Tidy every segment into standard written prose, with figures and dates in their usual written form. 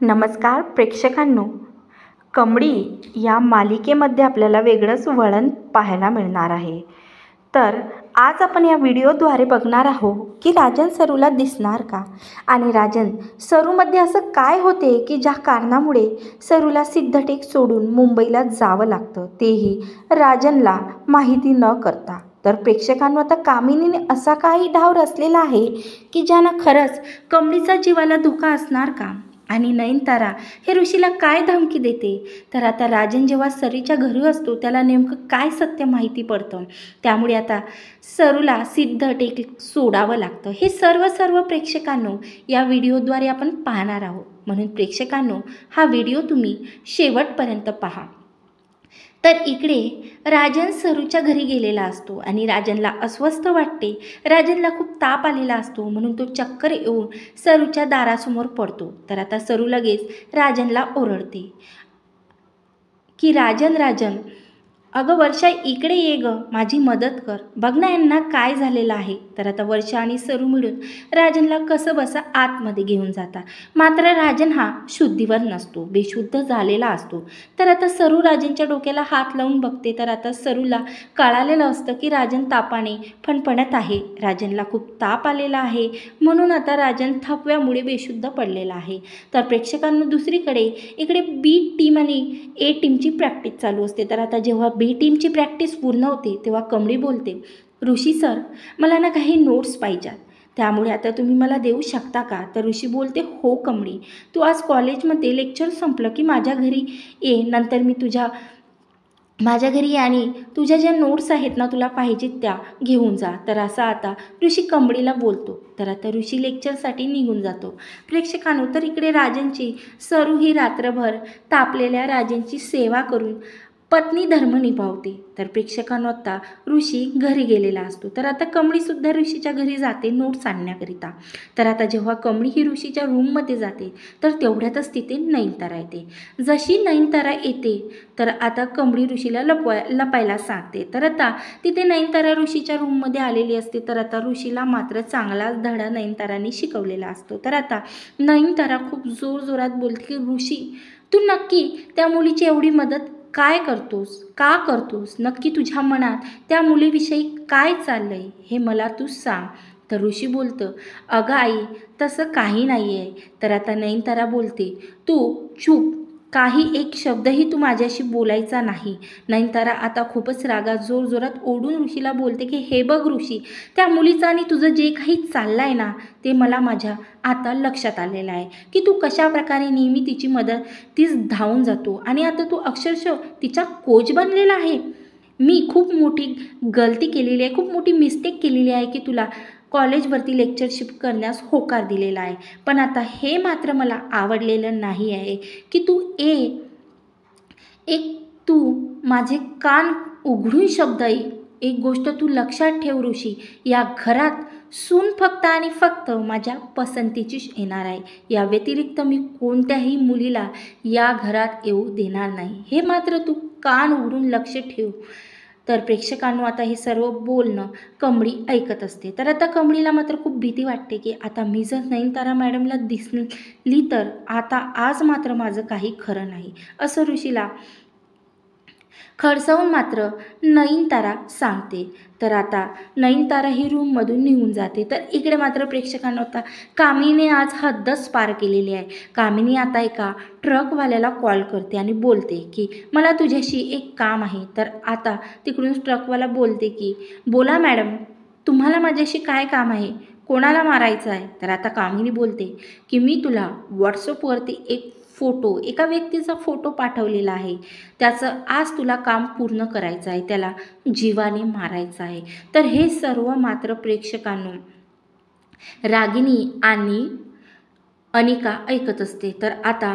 नमस्कार प्रेक्षकांनो, कमळी या मालिकेमध्ये आपल्याला वेगळंच वळण पाहायला मिळणार आहे. तर आज आपण या व्हिडिओद्वारे बघणार आहोत की राजन सरूला दिसणार का आणि राजन सरूमध्ये असं काय होते की ज्या कारणामुळे सरूला सिद्धटेक सोडून मुंबईला जावं लागतं, तेही राजनला माहिती न करता. तर प्रेक्षकांनो, आता कामिनीने असा काही डाव रचलेला आहे की ज्यानं खरंच कमळीचा जीवाला धोका असणार का आणि नयनतारा हे ऋषीला काय धमकी देते. तर आता राजन जेव्हा सरीच्या घरी असतो त्याला नेमकं काय सत्य माहिती पडतं, त्यामुळे आता सरूला सिद्धटेक सोडावं लागतं. हे सर्व प्रेक्षकांनो या व्हिडिओद्वारे आपण पाहणार आहोत. म्हणून प्रेक्षकांनो, हा व्हिडिओ तुम्ही शेवटपर्यंत पहा. तर इकडे राजन सरूच्या घरी गेलेला असतो आणि राजनला अस्वस्थ वाटते. राजनला खूप ताप आलेला असतो, म्हणून तो चक्कर येऊन सरूच्या दारासमोर पडतो. तर आता सरू लगेच राजनला ओरडते की राजन, अगं वर्षा, इकडे ये ग, माझी मदत कर, बघ ना यांना काय झालेलं आहे. तर आता वर्षा आणि सरू मिळून राजनला कसं बसा आतमध्ये घेऊन जातात. मात्र राजन हा शुद्धीवर नसतो, बेशुद्ध झालेला असतो. तर आता सरू राजनच्या डोक्याला हात लावून बघते. तर आता सरूला कळालेलं असतं की राजन तापाने फणफणत आहे. राजनला खूप ताप आलेला आहे, म्हणून आता राजन थकव्यामुळे बेशुद्ध पडलेला आहे. तर प्रेक्षकांना दुसरीकडे इकडे बी टीम आणि ए टीमची प्रॅक्टिस चालू असते. तर आता जेव्हा बी टीमची प्रॅक्टिस पूर्ण होते तेव्हा कमळी बोलते, ऋषी सर, मला ना काही नोट्स पाहिजेत, त्यामुळे आता तुम्ही मला देऊ शकता का. तर ऋषी बोलते, हो कमळी, तू आज कॉलेजमध्ये लेक्चर संपलं की माझ्या घरी ये, नंतर मी माझ्या घरी ये आणि तुझ्या ज्या नोट्स आहेत ना तुला पाहिजेत त्या घेऊन जा. तर असं आता ऋषी कमळीला बोलतो. तर आता ऋषी लेक्चरसाठी निघून जातो. प्रेक्षकांनो, तर इकडे राजनची सरू ही रात्रभर तापलेल्या राजनची सेवा करून पत्नी धर्म निभावते. तर प्रेक्षकांनो, आता ऋषी घरी गेलेला असतो. तर आता कमळीसुद्धा ऋषीच्या घरी जाते नोट्स आणण्याकरिता. तर आता जेव्हा कमळी ही ऋषीच्या रूममध्ये जाते तर तेवढ्यातच तिथे नयनतारा येते. जशी नयनतारा येते तर आता कमळी ऋषीला लपायला सांगते. तर आता तिथे नयनतारा ऋषीच्या रूममध्ये आलेली असते. तर आता ऋषीला मात्र चांगलाच धडा नयनताराने शिकवलेला असतो. तर आता नयनतारा खूप जोरजोरात बोलते की ऋषी, तू नक्की त्या मुलीची एवढी मदत काय करतोस, का करतोस, नक्की तुझ्या मनात त्या मुलीविषयी काय चाललंय हे मला तू सांग. तर ऋषी बोलतं, अगं आई, तसं काही नाही आहे. तर आता नयनतारा बोलते, तू चूप, काही एक शब्दही तू माझ्याशी बोलायचा नाही. नयनतारा आता खूपच रागात जोरजोरात ओढून ऋषीला बोलते की हे बघ ऋषी, त्या मुलीचं आणि तुझं जे काही चाललं आहे ना ते मला माझ्या आता लक्षात आलेलं आहे की तू कशा प्रकारे नेहमी तिची तीच धावून जातो आणि आता तू अक्षरशः तिचा कोच बनलेला आहे. मी खूप मोठी गलती केलेली आहे, खूप मोठी मिस्टेक केलेली आहे की तुला कॉलेजवरती लेक्चरशिप करण्यास होकार दिलेला आहे. पण आता हे मात्र मला आवडलेलं नाही आहे की तू तू माझे कान उघडून शब्द ऐक. एक गोष्ट तू लक्षात ठेव ऋषी, या घरात सून फक्त आणि फक्त माझ्या पसंतीचीच येणार आहे. या व्यतिरिक्त मी कोणत्याही मुलीला या घरात येऊ देणार नाही, हे मात्र तू कान उघडून लक्ष ठेव. तर प्रेक्षकांनो, आता हे सर्व बोलणं कमळी ऐकत असते. तर आता कमळीला मात्र खूप भीती वाटते की आता मी जर नयनतारा मॅडमला दिसली तर आता आज मात्र माझं काही खरं नाही, असं ऋषीला खडसावून मात्र नयनतारा सांगते. तर आता नयनतारा ही रूममधून निघून जाते. तर इकडे मात्र प्रेक्षकांना आता कामिनीने आज हद्दच पार केलेली आहे. कामिनी आता एका ट्रकवाल्याला कॉल करते आणि बोलते की मला तुझ्याशी एक काम आहे. तर आता तिकडून ट्रकवाला बोलते की बोला मॅडम, तुम्हाला माझ्याशी काय काम आहे, कोणाला मारायचं आहे. तर आता कामिनी बोलते की मी तुला व्हॉट्सअपवरती एका व्यक्तीचा फोटो पाठवलेला आहे, त्याचं आज तुला काम पूर्ण करायचं आहे, त्याला जीवाने मारायचं आहे. तर हे सर्व मात्र प्रेक्षकांनो रागिनी आणि अनिका ऐकत असते. तर आता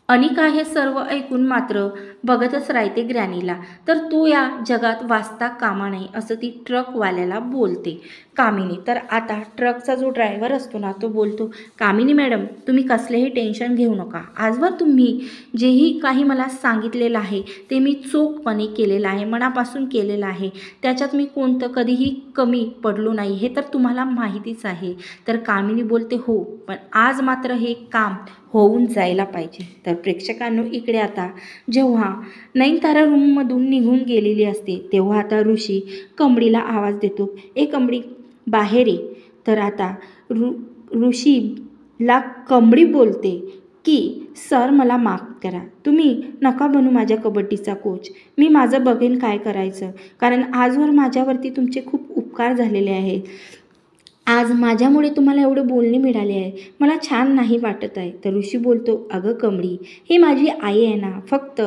अनिका हे सर्व ऐकून मात्र बघतच राहते ग्रॅनीला. तर तू या जगात वाचता कामा नाही असं ती ट्रकवाल्याला बोलते कामिनी. तर आता ट्रकचा जो ड्रायव्हर असतो ना तो बोलतो, कामिनी मॅडम तुम्ही कसलेही टेन्शन घेऊ नका. आजवर तुम्ही जेही काही मला सांगितलेलं आहे ते मी चोखपणे केलेलं आहे, मनापासून केलेलं आहे. त्याच्यात मी कोणतं कधीही कमी पडलो नाही हे तर तुम्हाला माहितीच आहे. तर कामिनी बोलते हो, पण आज मात्र हे काम होऊन जायला पाहिजे. तर प्रेक्षकांनो इकडे आता जेव्हा नयनतारा रूममधून निघून गेलेली असते तेव्हा आता ऋषी कमळीला आवाज देतो, ए कमळी बाहेर ये. तर आता ऋषीला कमळी बोलते की सर मला माफ करा, तुम्ही नका बनू माझ्या कबड्डीचा कोच, मी माझं बघेन काय करायचं, कारण आजवर माझ्यावरती तुमचे खूप उपकार झालेले आहेत. आज माझ्यामुळे तुम्हाला एवढे बोलणे मिळाले आहे, मला छान नाही वाटत आहे. तर ऋषी बोलतो, अगं कमळी ही माझी आई आहे ना, फक्त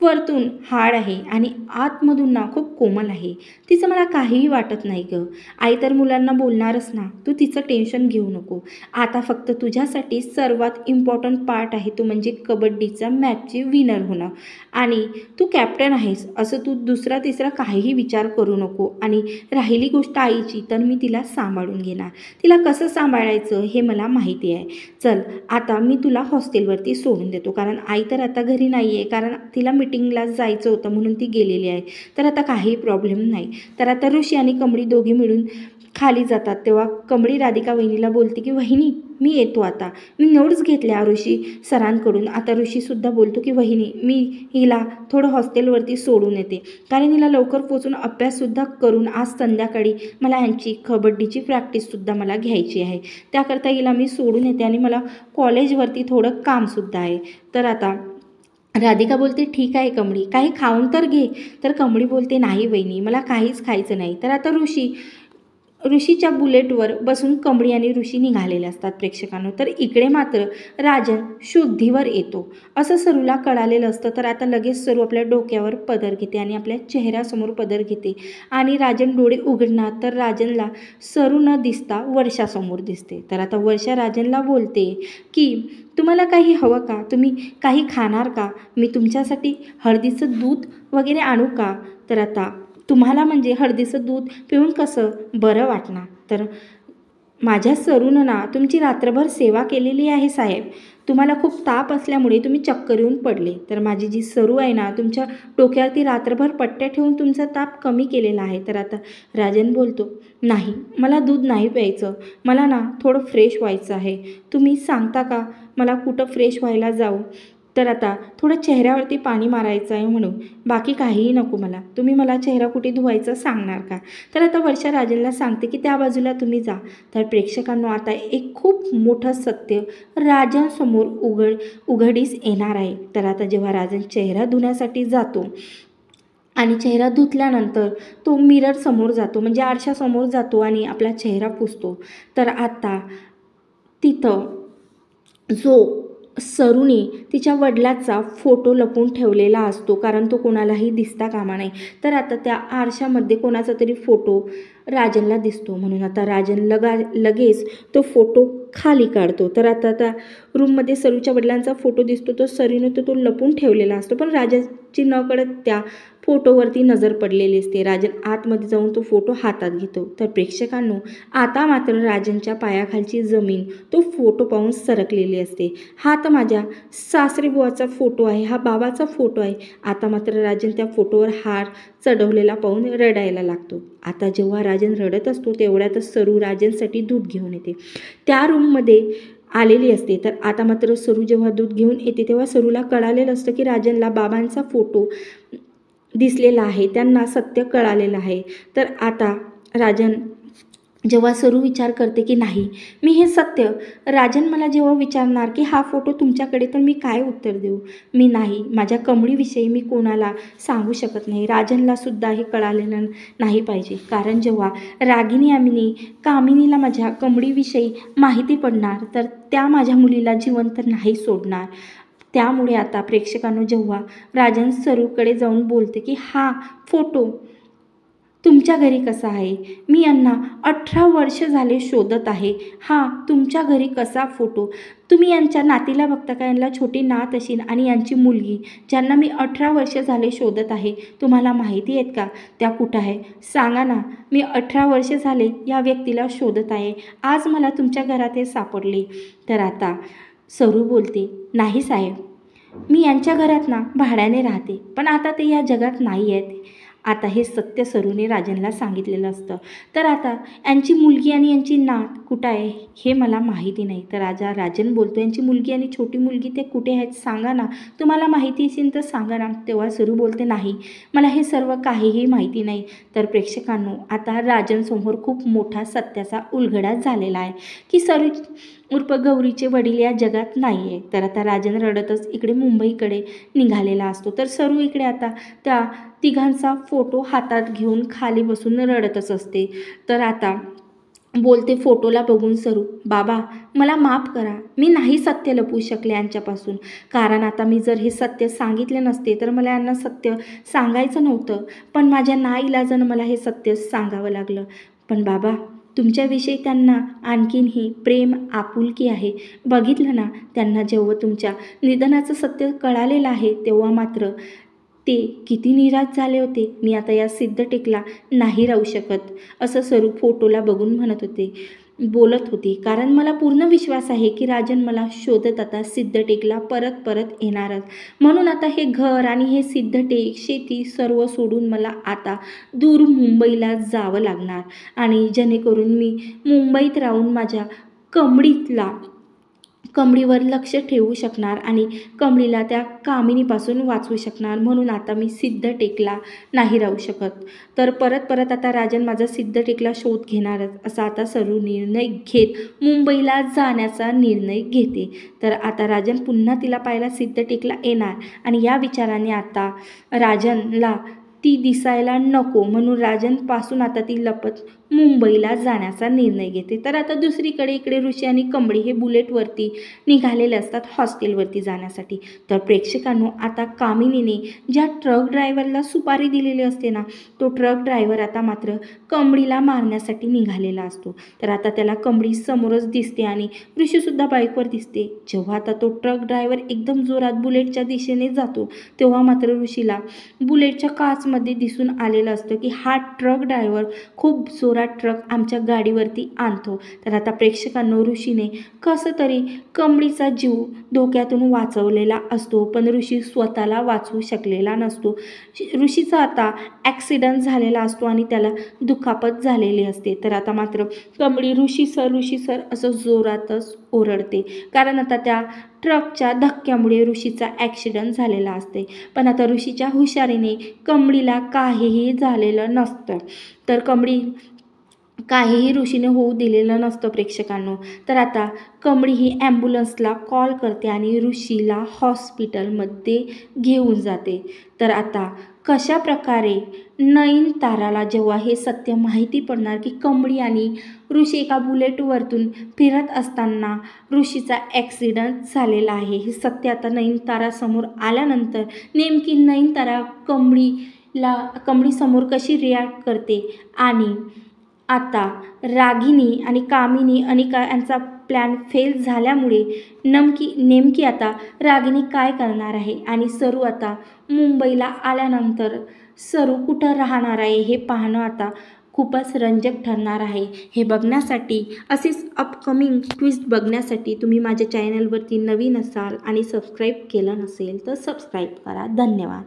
वरतून हाड आहे आणि आतमधून ना खूप कोमल आहे, तिचं मला काहीही वाटत नाही गं. आई तर मुलांना बोलणारच ना, तू तिचं टेन्शन घेऊ नको. आता फक्त तुझ्यासाठी सर्वात इम्पॉर्टंट पार्ट आहे तो म्हणजे कबड्डीचा मॅचची विनर होणं, आणि तू कॅप्टन आहेस असं तू दुसरा तिसरा काहीही विचार करू नको. आणि राहिली गोष्ट आईची तर मी तिला सांभाळून घेणार, तिला कसं सांभाळायचं हे मला माहिती आहे. चल आता मी तुला हॉस्टेलवरती सोडून देतो, कारण आई तर आता घरी नाही आहे, कारण तिला मीटिंगला जायचं होतं म्हणून ती गेलेली आहे. तर आता काही प्रॉब्लेम नाही. तर आता ऋषी आणि कमळी दोघी मिळून खाली जातात. तेव्हा कमळी राधिका वहिनीला बोलते की वहिनी मी येतो, आता मी नोट्स घेतल्या ऋषी सरांकडून. आता ऋषीसुद्धा बोलतो की वहिनी मी हिला थोडं हॉस्टेलवरती सोडून येते, कारण हिला लवकर पोचून अभ्याससुद्धा करून आज संध्याकाळी मला ह्यांची कबड्डीची प्रॅक्टिससुद्धा मला घ्यायची आहे, त्याकरता हिला मी सोडून येते आणि मला कॉलेजवरती थोडं कामसुद्धा आहे. तर आता राधिका बोलते ठीक आहे कमळी, काही खाऊन तर घे. तर कमळी बोलते नाही वहिनी मला काहीच खायचं नाही. तर आता ऋषीच्या बुलेटवर बसून कमळी आणि ऋषी निघालेले असतात प्रेक्षकांनो. तर इकडे मात्र राजन शुद्धीवर येतो असं सरूला कळालेलं असतं. तर आता लगेच सरू आपल्या डोक्यावर पदर घेते आणि आपल्या चेहऱ्यासमोर पदर घेते आणि राजन डोळे उघडणार तर राजनला सरू न दिसता वर्षासमोर दिसते. तर आता वर्षा राजनला बोलते की तुम्हाला काही हवं का, तुम्ही काही खाणार का, मी तुमच्यासाठी हळदीचं दूध वगैरे आणू का. तर आता तुम्हाला म्हणजे हळदीचं दूध पिऊन कसं बरं वाटणार. तर माझ्या सरूनं ना तुमची रात्रभर सेवा केलेली आहे साहेब, तुम्हाला खूप ताप असल्यामुळे तुम्ही चक्कर येऊन पडले, तर माझी जी सरू आहे ना तुमच्या डोक्यावरती रात्रभर पट्ट्या ठेवून तुमचा ताप कमी केलेला आहे. तर आता राजन बोलतो नाही मला दूध नाही प्यायचं, मला ना थोडं फ्रेश व्हायचं आहे, तुम्ही सांगता का मला कुठं फ्रेश व्हायला जाऊ. तर आता थोडं चेहऱ्यावरती पाणी मारायचं आहे म्हणून, बाकी काहीही नको मला, तुम्ही मला चेहरा कुठे धुवायचा सांगणार का. तर आता वर्षा राजनला सांगते की त्या बाजूला तुम्ही जा. तर प्रेक्षकांनो आता एक खूप मोठं सत्य राजनसमोर उघडीस येणार आहे. तर आता जेव्हा राजन चेहरा धुण्यासाठी जातो आणि चेहरा धुतल्यानंतर तो मिरर समोर जातो म्हणजे आरशासमोर जातो आणि आपला चेहरा पुसतो. तर आता तिथं जो सरूने तिच्या वडिलाचा फोटो लपवून ठेवलेला असतो, कारण तो कोणालाही दिसता कामा नाही. तर आता त्या आरशामध्ये कोणाचा तरी फोटो राजनला दिसतो, म्हणून आता राजन लगेच तो फोटो खाली काढतो. तर आता त्या रूममध्ये सरूच्या वडिलांचा फोटो दिसतो, तो सरूने तो लपवून ठेवलेला असतो, पण राजाची नकळत त्या फोटोवरती नजर पडलेली असते. राजन आतमध्ये जाऊन तो फोटो हातात घेतो. तर प्रेक्षकांनो आता मात्र राजनच्या पायाखालची जमीन तो फोटो पाहून सरकलेली असते. हा तर माझ्या सासरेबुवाचा फोटो आहे, हा बाबाचा फोटो आहे. आता मात्र राजन त्या फोटोवर हार चढवलेला पाहून रडायला लागतो. आता जेव्हा राजन रडत असतो तेवढ्यातच सरू राजनसाठी दूध घेऊन येते, त्या रूममध्ये आलेली असते. तर आता मात्र सरू जेव्हा दूध घेऊन येते तेव्हा सरूला कळालेलं असतं की राजनला बाबांचा फोटो दिसलेला आहे, त्यांना सत्य कळालेलं आहे. तर आता राजन जेव्हा सरू विचार करते की नाही मी हे सत्य, राजन मला जेव्हा विचारणार की हा फोटो तुमच्याकडे, तर मी काय उत्तर देऊ. मी नाही, माझ्या कमळीविषयी मी कोणाला सांगू शकत नाही, राजनलासुद्धा हे कळालेलं नाही पाहिजे, कारण जेव्हा रागिनी आम्ही कामिनीला माझ्या कमळीविषयी माहिती पडणार तर त्या माझ्या मुलीला जिवंत नाही सोडणार. त्यामुळे आता प्रेक्षकांनो जेव्हा राजन सरूकडे जाऊन बोलते की हा फोटो तुमच्या घरी कसा आहे? मी यांना 18 वर्ष झाले शोधत आहे. हां, तुमच्या घरी कसा फोटो? तुम्ही यांच्या नातीला बघता का? यांना छोटी नात असेल आणि यांची मुलगी ज्यांना मी 18 वर्ष झाले शोधत आहे. तुम्हाला माहिती आहेत का त्या कुठं आहे? सांगा ना. मी 18 वर्ष झाले या व्यक्तीला शोधत आहे. आज मला तुमच्या घरात हे सापडले. तर आता सरू बोलते, नाही साहेब, मी यांच्या घरात ना भाड्याने राहते, पण आता ते या जगात नाही आहेत. आता हे सत्य सरूने राजनला सांगितलेलं असतं. तर आता यांची मुलगी आणि यांची नात कुठं आहे हे मला माहिती नाही. तर राजन बोलतो, यांची मुलगी आणि छोटी मुलगी ते कुठे आहेत सांगा ना. तुम्हाला माहिती असेल तर सांगा ना. तेव्हा सरू बोलते, नाही, मला हे सर्व काहीही माहिती नाही. तर प्रेक्षकांनो, आता राजनसमोर खूप मोठा सत्याचा उलगडा झालेला आहे की सरू उर्फ गौरीचे वडील या जगात नाही आहे. तर आता राजन रडतच इकडे मुंबईकडे निघालेला असतो. तर सरू इकडे आता त्या तिघांचा फोटो हातात घेऊन खाली बसून रडतच असते. तर आता बोलते फोटोला बघून सरू, बाबा मला माफ करा, मी नाही सत्य लपवू शकले यांच्यापासून. कारण आता मी जर हे सत्य सांगितले नसते तर मला यांना सत्य सांगायचं नव्हतं, पण माझ्या नाईलाजानं मला हे सत्य सांगावं लागलं. पण बाबा, तुमच्याविषयी त्यांना आणखीनही प्रेम आपुलकी आहे. बघितलं ना, त्यांना जेव्हा तुमच्या निधनाचं सत्य कळालेलं आहे तेव्हा मात्र ते किती निराश झाले होते. मी आता या सिद्धटेकला नाही राहू शकत, असं सरू फोटोला बघून बोलत होती. कारण मला पूर्ण विश्वास आहे की राजन मला शोधत आता सिद्धटेकला परत येणारच. म्हणून आता हे घर आणि हे सिद्धटेक, शेती सर्व सोडून मला आता दूर मुंबईला जावं लागणार आणि जेणेकरून मी मुंबईत राहून माझ्या कमळीवर लक्ष ठेवू शकणार आणि कमळीला त्या कामिनीपासून वाचवू शकणार. म्हणून आता मी सिद्धटेकला नाही राहू शकत. तर परत आता राजन माझा सिद्धटेकला शोध घेणारच, असा आता सरू निर्णय घेत मुंबईला जाण्याचा निर्णय घेते. तर आता राजन पुन्हा तिला पाहायला सिद्धटेकला येणार आणि या विचाराने आता राजनला ती दिसायला नको, म्हणून राजनपासून आता ती लपत मुंबईला जाण्याचा निर्णय घेते. तर आता दुसरीकडे इकडे ऋषी आणि कमळी हे बुलेटवरती निघालेले असतात हॉस्टेलवरती जाण्यासाठी. तर प्रेक्षकांनो, आता कामिनीने ज्या ट्रक ड्रायव्हरला सुपारी दिलेली असते ना, तो ट्रक ड्रायव्हर आता मात्र कमळीला मारण्यासाठी निघालेला असतो. तर आता त्याला कमळी समोरच दिसते आणि ऋषीसुद्धा बाईकवर दिसते. जेव्हा आता तो ट्रक ड्रायव्हर एकदम जोरात बुलेटच्या दिशेने जातो तेव्हा मात्र ऋषीला बुलेटच्या काचमध्ये दिसून आलेलं असतं की हा ट्रक ड्रायव्हर खूप जोरात ट्रक आमच्या गाडीवरती आणतो. तर आता प्रेक्षकांनो, ऋषीने कसं तरी कमळीचा जीव धोक्यातून वाचवलेला असतो, पण ऋषी स्वतःला वाचवू शकलेला नसतो. ऋषीचा आता ॲक्सिडेंट झालेला असतो आणि त्याला दुखापत झालेली असते. तर आता मात्र कमळी ऋषी सर असं जोरातच ओरडते, कारण आता त्या ट्रकच्या धक्क्यामुळे ऋषीचा ॲक्सिडेंट झालेला असते. पण आता ऋषीच्या हुशारीने कमळीला काहीही झालेलं नसतं. तर कमळी काहीही ऋषीने होऊ दिलेलं नसतं प्रेक्षकांनो. तर आता कमळी ही ॲम्ब्युलन्सला कॉल करते आणि ऋषीला हॉस्पिटलमध्ये घेऊन जाते. तर आता कशा प्रकारे नयनताराला जेव्हा हे सत्य माहिती पडणार की कमळी आणि ऋषी एका बुलेटवरतून फिरत असताना ऋषीचा ॲक्सिडेंट झालेला आहे, हे सत्य आता नयनतारासमोर आल्यानंतर नेमकी नयनतारा कमळीसमोर कशी रिॲक्ट करते आणि आता रागिनी आणि कामिनी अनिका यांचा प्लॅन फेल झाल्यामुळे नेमकी आता रागिनी काय करणार आहे आणि सरू आता मुंबईला आल्यानंतर सरू कुठं राहणार आहे हे पाहणं आता खूपच रंजक ठरणार आहे. हे बघण्यासाठी, असेच अपकमिंग ट्विस्ट बघण्यासाठी तुम्ही माझ्या चॅनलवरती नवीन असाल आणि सबस्क्राईब केलं नसेल तर सबस्क्राईब करा. धन्यवाद.